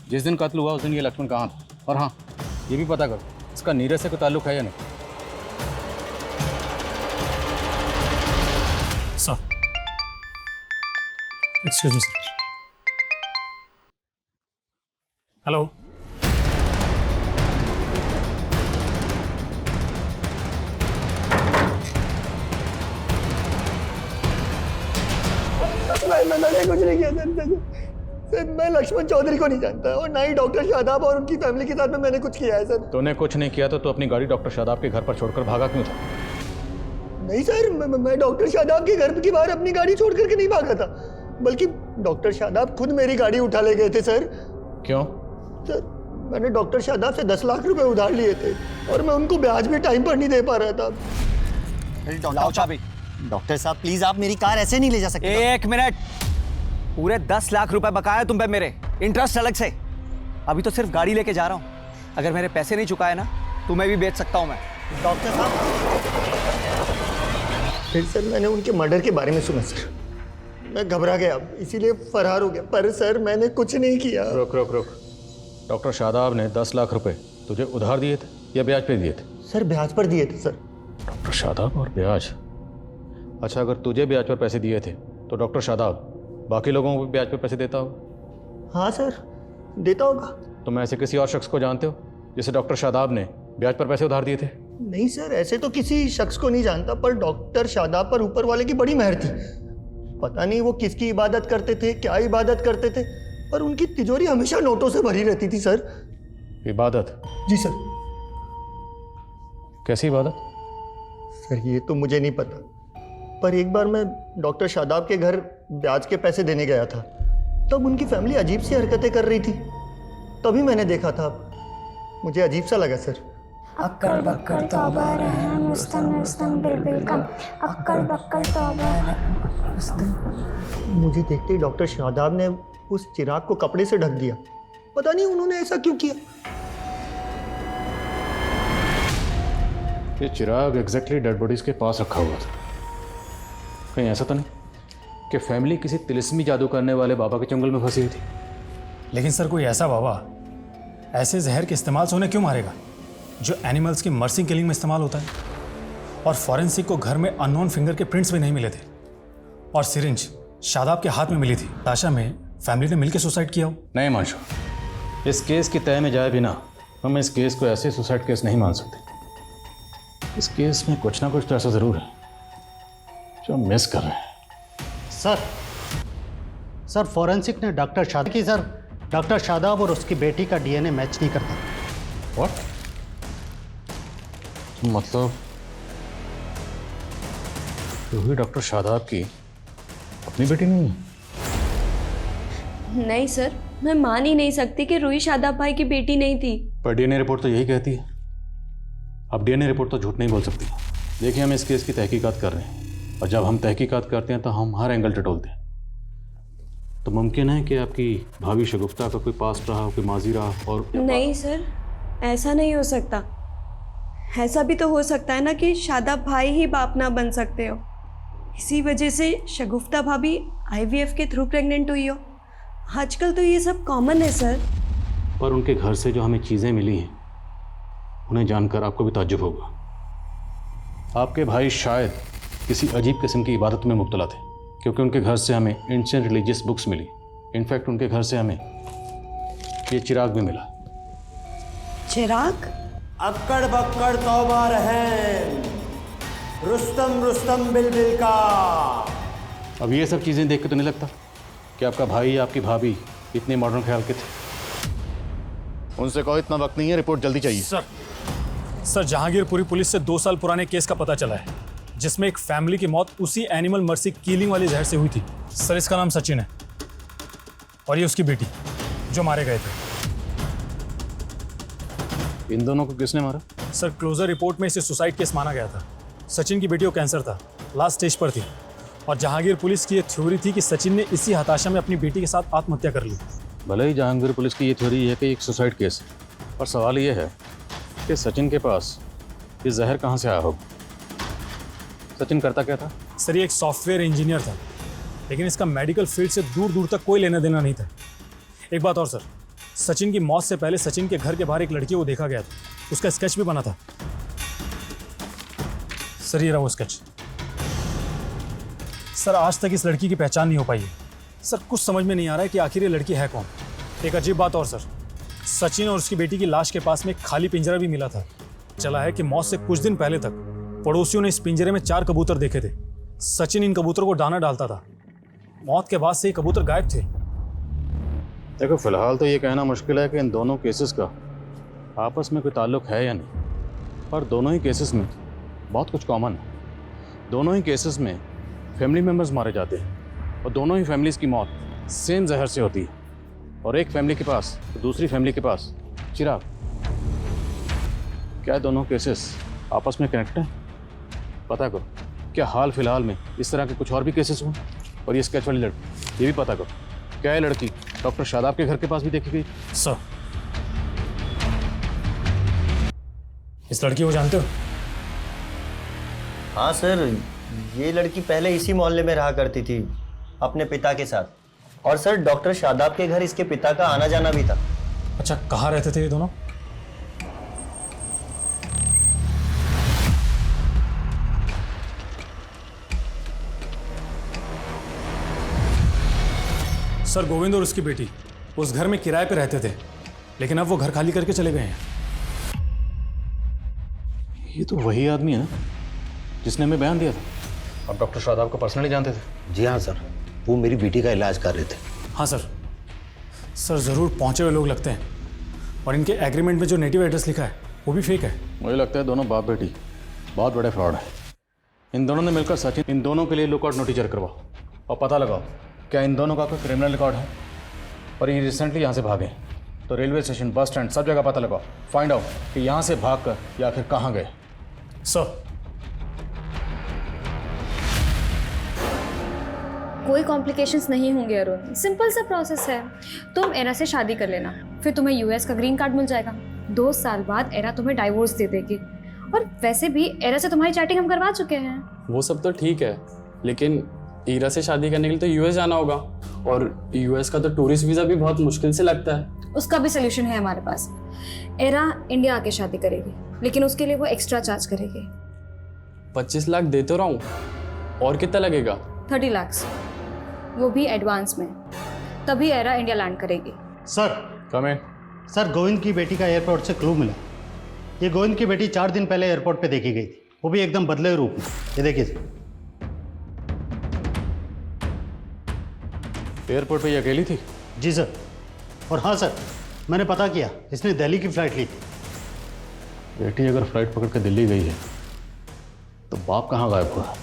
जिस दिन कत्ल हुआ उस दिन ये लक्ष्मण कहाँ था, और हाँ ये भी पता करो इसका नीरज से कोई ताल्लुक है या नहीं। Sir, excuse me sir. Hello, मैंने कुछ नहीं किया सर, मैं लक्ष्मण चौधरी को नहीं जानता और ना ही डॉक्टर शादाब और उनकी फैमिली के साथ में मैंने कुछ किया है सर। तूने कुछ नहीं किया तो अपनी गाड़ी डॉक्टर शादाब के घर पर छोड़कर भागा क्यों था? नहीं सर, मैं डॉक्टर शादाब के घर के बाहर अपनी गाड़ी छोड़ करके नहीं भागा था, बल्कि डॉक्टर शादाब खुद मेरी गाड़ी उठा ले गए थे सर। क्यों? सर, मैंने डॉक्टर शादाब से 10 लाख रुपए उधार लिए थे और मैं उनको ब्याज भी टाइम पर नहीं दे पा रहा था। डॉक्टर साहब प्लीज, आप मेरी कार ऐसे नहीं ले जा सकते। एक मिनट, पूरे 10 लाख रुपए बकाया तुम पे मेरे, इंटरेस्ट अलग से। अभी तो सिर्फ गाड़ी लेके जा रहा हूँ, अगर मेरे पैसे नहीं चुकाए ना तो मैं भी बेच सकता हूँ मैं। डॉक्टर साहब, फिर सर मैंने उनके मर्डर के बारे में सुना सर, मैं घबरा गया, इसीलिए फरार हो गया। पर सर मैंने कुछ नहीं किया। रुक रुक रुक, डॉक्टर शादाब ने 10 लाख रुपए तुझे उधार दिए थे या ब्याज पे दिए थे? सर ब्याज पर दिए थे सर। डॉक्टर शादाब और ब्याज। अच्छा, अगर तुझे ब्याज पर पैसे दिए थे तो डॉक्टर शादाब बाकी लोगों को भी ब्याज पर पैसे देता होगा? हाँ सर, देता होगा। तुम ऐसे किसी और शख्स को जानते हो जिसे डॉक्टर शादाब ने ब्याज पर पैसे उधार दिए थे? नहीं सर, ऐसे तो किसी शख्स को नहीं जानता, पर डॉक्टर शादाब पर ऊपर वाले की बड़ी मेहर थी। पता नहीं वो किसकी इबादत करते थे, क्या इबादत करते थे, पर उनकी तिजोरी हमेशा नोटों से भरी रहती थी सर। इबादत? जी सर। कैसी इबादत? सर ये तो मुझे नहीं पता, पर एक बार मैं डॉक्टर शादाब के घर ब्याज के पैसे देने गया था, तब उनकी फैमिली अजीब सी हरकतें कर रही थी, तभी मैंने देखा था। मुझे अजीब सा लगा सर। अक्कर बक्कर तौबा रहम मुस्तम मुस्तम बिल्बिल कम अक्कर बक्कर तौबा। मुझे देखते ही डॉक्टर शादाब ने उस चिराग को कपड़े से ढक दिया। पता नहीं उन्होंने ऐसा क्यों किया। ये चिराग एग्जैक्टली डेड बॉडीज के पास रखा हुआ था। कहीं ऐसा तो नहीं कि फैमिली किसी तिलिस्मी जादू करने वाले बाबा के चंगुल में फंसी हुई थी? लेकिन सर, कोई ऐसा बाबा ऐसे जहर के इस्तेमाल से उन्हें क्यों मारेगा जो एनिमल्स की मर्सी किलिंग में इस्तेमाल होता है? और फॉरेंसिक को घर में अननोन फिंगर के प्रिंट्स भी नहीं मिले थे, और सिरिंज शादाब के हाथ में मिली थी। ताशा में फैमिली ने मिलकर सुसाइड किया हो? नहीं मानशो, इस केस की तय में जाए बिना हम इस केस को ऐसे सुसाइड केस नहीं मान सकते। इस केस में कुछ ना कुछ तो ऐसा जरूर है जो हम मिस कर रहे हैं। सर फॉरेंसिक ने डॉक्टर शादाब की सर डॉक्टर शादाब और उसकी बेटी का डीएनए मैच नहीं करता। व्हाट? मतलब रूही डॉक्टर शादाब की अपनी बेटी नहीं है? नहीं सर, मैं मान ही नहीं सकती कि रूही शादाब भाई की बेटी नहीं थी। पर डीएनए रिपोर्ट तो यही कहती है। अब डीएनए रिपोर्ट तो झूठ नहीं बोल सकती। देखिए, हम इस केस की तहकीकात कर रहे हैं, और जब हम तहकीकात करते हैं तो हम हर एंगल टटोलते हैं। तो मुमकिन है कि आपकी भाभी शगुफ्ता का कोई पास्ट रहा, कोई माजी रहा। और नहीं सर, ऐसा नहीं हो सकता। ऐसा भी तो हो सकता है ना कि शादाब भाई ही बाप ना बन सकते हो। इसी वजह से शगुफ्ता भाभी आईवीएफ के थ्रू प्रेग्नेंट हुई हो। आजकल तो ये सब कॉमन है सर। पर उनके घर से जो हमें चीज़ें मिली हैं उन्हें जानकर आपको भी ताज्जुब होगा। आपके भाई शायद किसी अजीब किस्म की इबादत में मुब्तला थे, क्योंकि उनके घर से हमें एंशिएंट रिलीजियस बुक्स मिली। इनफैक्ट उनके घर से हमें ये चिराग भी मिला। चिराग? अक्कड़ बक्कड़ तौबा रहम, रुस्तम रुस्तम बिलबिल का। अब ये सब चीज़ें देख के तो नहीं लगता कि आपका भाई या आपकी भाभी इतने मॉडर्न ख्याल के थे। उनसे कहो इतना वक्त नहीं है, रिपोर्ट जल्दी चाहिए। सर जहांगीरपुरी पुलिस से 2 साल पुराने केस का पता चला है जिसमें एक फैमिली की मौत उसी एनिमल मर्सी किलिंग वाली जहर से हुई थी। सर इसका नाम सचिन है और ये उसकी बेटी जो मारे गए थे। इन दोनों को किसने मारा? सर क्लोजर रिपोर्ट में इसे सुसाइड केस माना गया था। सचिन की बेटी को कैंसर था, लास्ट स्टेज पर थी, और जहांगीर पुलिस की ये थ्योरी थी कि सचिन ने इसी हताशा में अपनी बेटी के साथ आत्महत्या कर ली। भले ही जहांगीर पुलिस की ये थ्योरी है कि एक सुसाइड केस है, पर सवाल ये है कि सचिन के पास ये जहर कहाँ से आया होगा। सचिन करता क्या था? सर ये एक सॉफ्टवेयर इंजीनियर था, लेकिन इसका मेडिकल फील्ड से दूर दूर तक कोई लेना देना नहीं था। एक बात और सर, सचिन की मौत से पहले सचिन के घर के बाहर एक लड़की को देखा गया था, उसका स्केच भी बना था। सर ये रहा वो स्केच। सर आज तक इस लड़की की पहचान नहीं हो पाई है। सर कुछ समझ में नहीं आ रहा है कि आखिर ये लड़की है कौन। एक अजीब बात और सर, सचिन और उसकी बेटी की लाश के पास में एक खाली पिंजरा भी मिला था। चला है कि मौत से कुछ दिन पहले तक पड़ोसियों ने इस पिंजरे में 4 कबूतर देखे थे। सचिन इन कबूतरों को दाना डालता था। मौत के बाद से ये कबूतर गायब थे। देखो फिलहाल तो ये कहना मुश्किल है कि इन दोनों केसेस का आपस में कोई ताल्लुक है या नहीं, पर दोनों ही केसेस में बहुत कुछ कॉमन है। दोनों ही केसेस में फैमिली मेम्बर्स मारे जाते हैं और दोनों ही फैमिलीज़ की मौत सेम जहर से होती है, और एक फैमिली के पास तो दूसरी फैमिली के पास चिराग। क्या दोनों केसेस आपस में कनेक्ट हैं? पता करो। क्या हाल फिलहाल में इस तरह के कुछ और भी केसेस हुए? और ये स्केच वाली लड़की, ये भी पता करो, क्या ये लड़की डॉक्टर शादाब के घर के पास भी देखी गई? सर इस लड़की को जानते हो? हाँ सर, ये लड़की पहले इसी मोहल्ले में रहा करती थी अपने पिता के साथ, और सर डॉक्टर शादाब के घर इसके पिता का आना जाना भी था। अच्छा कहाँ रहते थे ये दोनों? सर गोविंद और उसकी बेटी उस घर में किराए पे रहते थे, लेकिन अब वो घर खाली करके चले गए हैं। ये तो वही आदमी है ना जिसने हमें बयान दिया था। आप डॉक्टर शादाब को पर्सनली जानते थे? जी हाँ सर, वो मेरी बेटी का इलाज कर रहे थे। हाँ सर। सर ज़रूर पहुंचे हुए लोग लगते हैं, और इनके एग्रीमेंट में जो नेटिव एड्रेस लिखा है वो भी फेक है। मुझे लगता है दोनों बाप बेटी बहुत बड़े फ्रॉड है। इन दोनों ने मिलकर सचिन, इन दोनों के लिए लुकआउट नोटिस जारी करवाओ और पता लगाओ क्या इन दोनों का कोई क्रिमिनल रिकॉर्ड है। और ये रिसेंटली यहाँ से भागे, तो रेलवे स्टेशन, बस स्टैंड, सब जगह पता लगाओ, फाइंड आउट कि यहाँ से भागकर या आखिर कहाँ गए। सर कोई कॉम्प्लिकेशंस नहीं होंगे अरुण, सिंपल सा प्रोसेस है। तुम एरा से शादी कर लेना, फिर तुम्हें यूएस का ग्रीन कार्ड मिल जाएगा। 2 साल बाद एरा तुम्हें डाइवोर्स दे देगी। और वैसे भी एरा से तुम्हारी चैटिंग हम करवा चुके हैं। वो सब तो ठीक है, लेकिन ईरा से शादी करने के लिए तो यूएस जाना होगा, और यूएस का तो टूरिस्ट वीज़ा भी बहुत मुश्किल से लगता है। उसका भी सोल्यूशन है हमारे पास। एरा इंडिया आके शादी करेगी, लेकिन उसके लिए वो एक्स्ट्रा चार्ज करेगी। 25 लाख दे तो रहा हूँ, और कितना लगेगा? 30 लाख, वो भी एडवांस में। तभी एरा इंडिया लैंड करेगी। सर कमें। सर गोविंद की बेटी का एयरपोर्ट से क्लू मिला। ये गोविंद की बेटी 4 दिन पहले एयरपोर्ट पे देखी गई थी, वो भी एकदम बदले हुए रूप में। ये देखिए एयरपोर्ट पे ये अकेली थी? जी सर। और हाँ सर, मैंने पता किया, इसने दिल्ली की फ्लाइट ली थी। बेटी अगर फ्लाइट पकड़ के दिल्ली गई है तो बाप कहाँ गायब हुआ?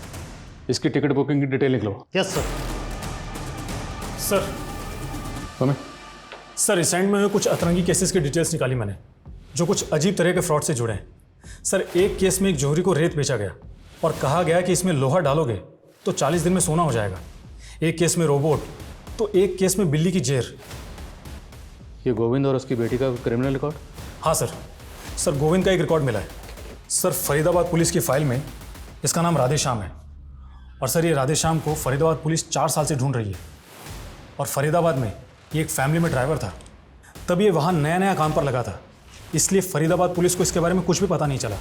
इसकी टिकट बुकिंग की डिटेल लिख लो। Yes sir. सर हमें सर रिसेंट में कुछ अतरंगी केसेस की डिटेल्स निकाली मैंने, जो कुछ अजीब तरह के फ्रॉड से जुड़े हैं। सर एक केस में एक जौहरी को रेत बेचा गया और कहा गया कि इसमें लोहा डालोगे तो 40 दिन में सोना हो जाएगा। एक केस में रोबोट, तो एक केस में बिल्ली की जेर। ये गोविंद और उसकी बेटी का क्रिमिनल रिकॉर्ड? हाँ सर। सर गोविंद का एक रिकॉर्ड मिला है। सर फरीदाबाद पुलिस की फाइल में इसका नाम राधे श्याम है, और सर ये राधेश्याम को फरीदाबाद पुलिस 4 साल से ढूंढ रही है। और फरीदाबाद में ये एक फैमिली में ड्राइवर था, तब ये वहाँ नया नया काम पर लगा था, इसलिए फरीदाबाद पुलिस को इसके बारे में कुछ भी पता नहीं चला।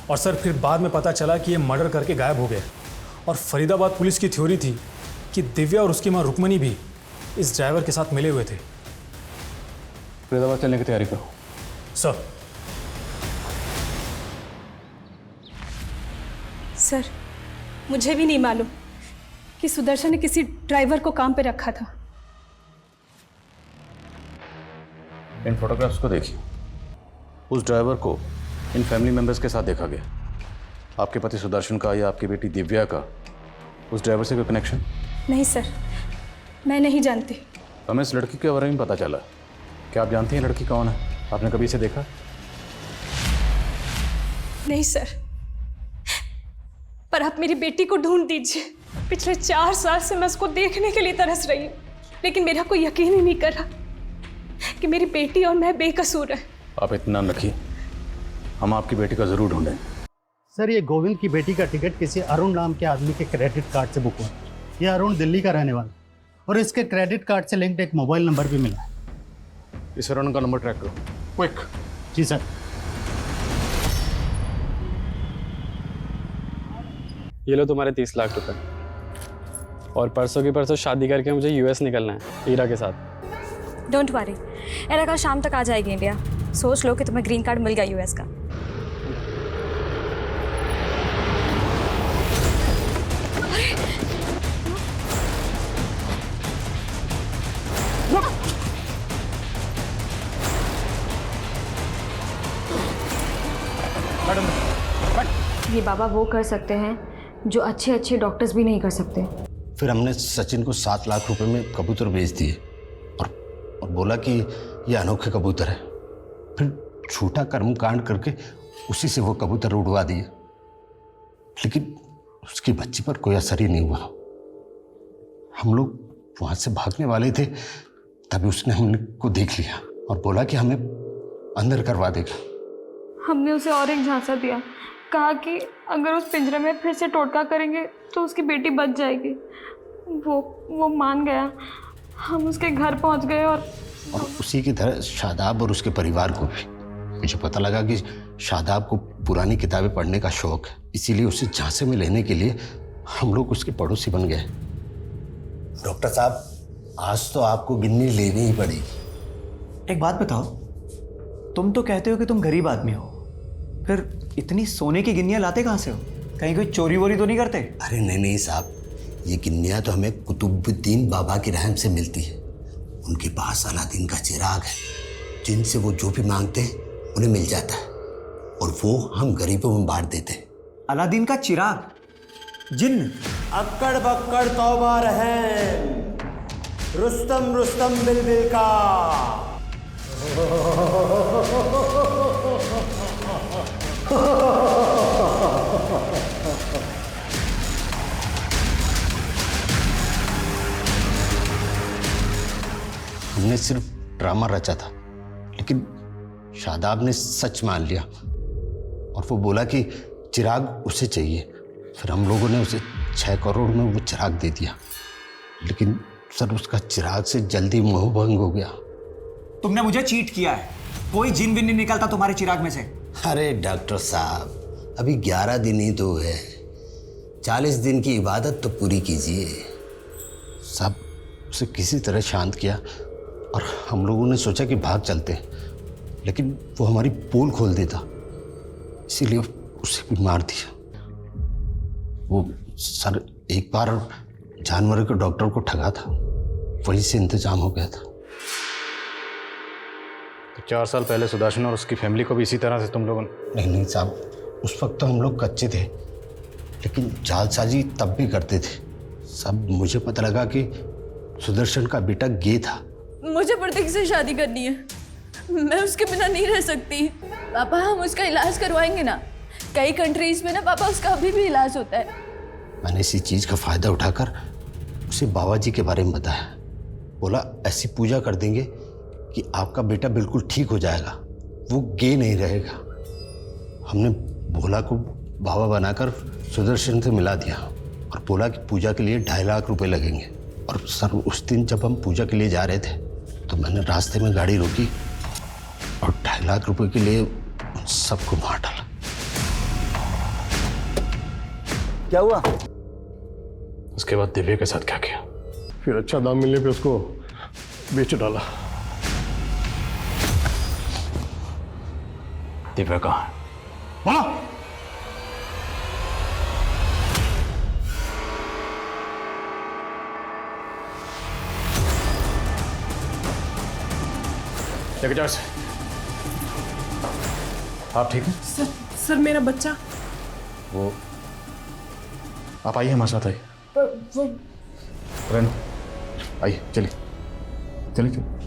और सर फिर बाद में पता चला कि ये मर्डर करके गायब हो गया। और फरीदाबाद पुलिस की थ्योरी थी कि दिव्या और उसकी माँ रुक्मणी भी इस ड्राइवर के साथ मिले हुए थे। फरीदाबाद चलने की तैयारी करो। सर सर, मुझे भी नहीं मालूम कि सुदर्शन ने किसी ड्राइवर को काम पे रखा था। इन फोटोग्राफ्स को देखिए। उस ड्राइवर को इन फैमिली मेंबर्स के साथ देखा गया। आपके पति सुदर्शन का या आपकी बेटी दिव्या का उस ड्राइवर से कोई कनेक्शन? नहीं सर, मैं नहीं जानती। हमें इस लड़की के बारे में पता चला। क्या आप जानती हैं लड़की कौन है? आपने कभी इसे देखा? नहीं सर, पर आप मेरी बेटी को ढूंढ दीजिए। पिछले 4 साल से मैं उसको देखने के लिए तरस रही हूँ, लेकिन मेरा कोई यकीन ही नहीं कर रहा कि मेरी बेटी और मैं बेकसूर है। आप इत्मीनान रखिए, हम आपकी बेटी का जरूर ढूंढें। सर, ये गोविंद की बेटी का टिकट किसी अरुण नाम के आदमी के क्रेडिट कार्ड से बुक हुआ। ये अरुण दिल्ली का रहने वाला और इसके क्रेडिट कार्ड से लिंक्ड एक मोबाइल नंबर भी मिला है। इस अरुण का नंबर ट्रैक करो, क्विक। जी सर। ये लो तुम्हारे 30 लाख रुपए, और परसों की परसों शादी करके मुझे यूएस निकलना है ईरा के साथ। डोंट वरी, एरा कल शाम तक आ जाएगी इंडिया। सोच लो कि तुम्हें ग्रीन कार्ड मिल गया यूएस का। ये बाबा वो कर सकते हैं जो अच्छे अच्छे डॉक्टर्स भी नहीं कर सकते। फिर हमने सचिन को 7 लाख रुपए में कबूतर बेच दिए और बोला कि ये अनोखे कबूतर है। फिर झूठा कर्म कांड करके उसी से वो कबूतर उड़वा दिए, लेकिन उसकी बच्ची पर कोई असर ही नहीं हुआ। हम लोग वहां से भागने वाले थे, तभी उसने हमने को देख लिया और बोला कि हमें अंदर करवा देगा। हमने उसे और एक झांसा दिया, कहा कि अगर उस पिंजरे में फिर से टोटका करेंगे तो उसकी बेटी बच जाएगी। वो मान गया। हम उसके घर पहुंच गए और उसी की तरह शादाब और उसके परिवार को भी। मुझे पता लगा कि शादाब को पुरानी किताबें पढ़ने का शौक है, इसीलिए उसे झांसे में लेने के लिए हम लोग उसके पड़ोसी बन गए। डॉक्टर साहब, आज तो आपको गिन्नी लेनी ही पड़ेगी। एक बात बताओ, तुम तो कहते हो कि तुम गरीब आदमी हो, फिर इतनी सोने की गिन्नियां लाते कहाँ से हो? कहीं कोई चोरी वोरी तो नहीं करते? अरे नहीं साहब, ये गिन्नियां तो हमें कुतुबुद्दीन बाबा की रहम से मिलती है। उनके पास अलादीन का चिराग है, जिनसे वो जो भी मांगते हैं उन्हें मिल जाता है, और वो हम गरीबों में बांट देते हैं। अलादीन का चिराग? जिन्न? अक्कड़ बक्कड़ तौबा रहम, रुस्तम रुस्तम बिलबिल का। हमने सिर्फ ड्रामा रचा था, लेकिन शादाब ने सच मान लिया और वो बोला कि चिराग उसे चाहिए। फिर हम लोगों ने उसे 6 करोड़ में वो चिराग दे दिया, लेकिन सर उसका चिराग से जल्दी मोह भंग हो गया। तुमने मुझे चीट किया है। कोई जिन बिन नहीं निकलता तुम्हारे चिराग में से। अरे डॉक्टर साहब, अभी 11 दिन ही तो है, 40 दिन की इबादत तो पूरी कीजिए। साहब उसे किसी तरह शांत किया और हम लोगों ने सोचा कि भाग चलते, लेकिन वो हमारी पोल खोल देता, इसीलिए उसे भी मार दिया। वो सर एक बार जानवरों के डॉक्टर को ठगा था, वहीं से इंतजाम हो गया था। तो 4 साल पहले सुदर्शन और उसकी फैमिली को भी इसी तरह से तुम लोगों ने? नहीं साहब, उस वक्त तो हम लोग कच्चे थे, लेकिन जालसाजी तब भी करते थे। सब मुझे पता लगा कि सुदर्शन का बेटा गे था। मुझे प्रतीक से शादी करनी है, मैं उसके बिना नहीं रह सकती। पापा हम उसका इलाज करवाएंगे ना, कई कंट्रीज में ना पापा उसका अभी भी इलाज होता है। मैंने इसी चीज का फायदा उठाकर उसे बाबा जी के बारे में बताया। बोला ऐसी पूजा कर देंगे कि आपका बेटा बिल्कुल ठीक हो जाएगा, वो गे नहीं रहेगा। हमने भोला को बाबा बनाकर सुदर्शन से मिला दिया और बोला कि पूजा के लिए 2.5 लाख रुपए लगेंगे। और सर उस दिन जब हम पूजा के लिए जा रहे थे तो मैंने रास्ते में गाड़ी रोकी और 2.5 लाख रुपए के लिए उन सबको मार डाला। क्या हुआ? उसके बाद दिव्या के साथ क्या किया? फिर अच्छा दाम मिलने पे उसको बेच डाला। दिव्या कहाँ है? बोलो। लेके जाओ इसे। आप ठीक हैं? सर मेरा बच्चा। वो आप आइए हमारे साथ, आइए। वो रेनू आइए, चलिए चलिए चलिए।